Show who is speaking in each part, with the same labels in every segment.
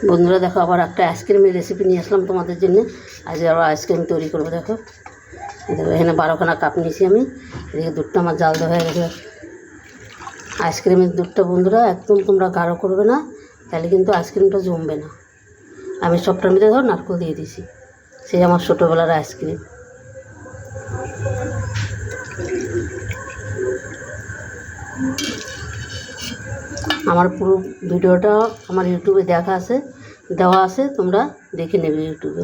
Speaker 1: বন্ধুরা দেখো, আবার একটা আইসক্রিমের রেসিপি নিয়ে আসলাম তোমাদের জন্য। আজকে আবার আইসক্রিম তৈরি করবো। দেখো দেখো, এখানে 12খানা কাপ নিয়েছি আমি। এদিকে দুধটা আমার জাল দেওয়া হয়ে গেছে। আইসক্রিমের দুধটা বন্ধুরা একদম তোমরা গাঢ় করবে না, তাহলে কিন্তু আইসক্রিমটা জমবে না। আমি সবটার মধ্যে ধর নারকেল দিয়ে দিয়েছি, সেই আমার ছোটোবেলার আইসক্রিম। আমার পুরো ভিডিওটা আমার ইউটিউবে দেওয়া আছে, তোমরা দেখে নেবে ইউটিউবে।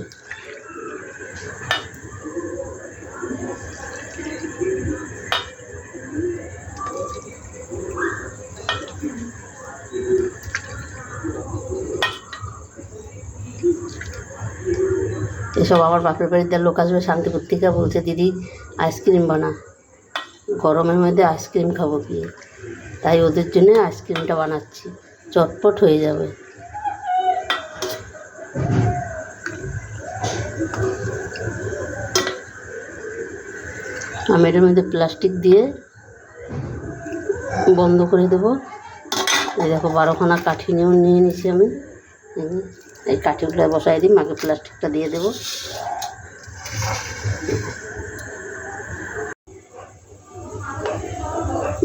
Speaker 1: এসব আমার বাপের বাড়িতে লোক আসবে শান্তিপুর থেকে, বলছে দিদি আইসক্রিম বানা, গরমের মধ্যে আইসক্রিম খাবো কি, তাই ওদের জন্য আইসক্রিমটা বানাচ্ছি, চটপট হয়ে যাবে। আমি এটার মধ্যে প্লাস্টিক দিয়ে বন্ধ করে দেবো। এই দেখো 12খানা কাঠি নিয়ে নিয়েছি আমি। এই কাঠিগুলো বসাই দিই, মাকে প্লাস্টিকটা দিয়ে দেবো।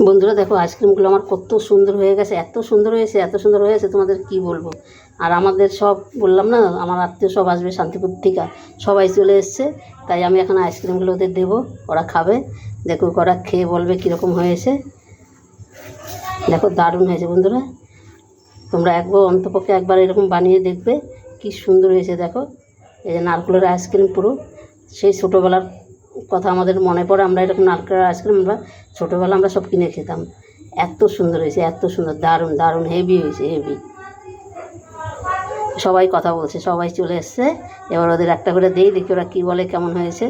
Speaker 1: বন্ধুরা দেখো, আইসক্রিমগুলো আমার কত সুন্দর হয়ে গেছে, এত সুন্দর হয়েছে তোমাদের কি বলবো। আর আমাদের সব বললাম না, আমার আত্মীয় সব আসবে শান্তিপুর থেকে, সবাই চলে এসছে, তাই আমি এখন আইসক্রিমগুলো ওদের দেবো, ওরা খাবে। দেখো ওরা খেয়ে বলবে কীরকম হয়েছে। দেখো দারুণ হয়েছে বন্ধুরা, তোমরা অন্তপক্ষে একবার এরকম বানিয়ে দেখবে, কি সুন্দর হয়েছে। দেখো এই যে নারকেলের আইসক্রিম, পুরো সেই ছোটোবেলার কথা আমাদের মনে পড়ে। আমরা এরকম নারকেলের আইসক্রিম আমরা ছোটোবেলা আমরা সব কিনে খেতাম। এত সুন্দর হয়েছে, এত সুন্দর, দারুণ দারুণ, হেভি হয়েছে, হেভি। সবাই কথা বলছে, সবাই চলে এসছে, এবার ওদের একটা করে দেখি ওরা কী বলে, কেমন হয়েছে।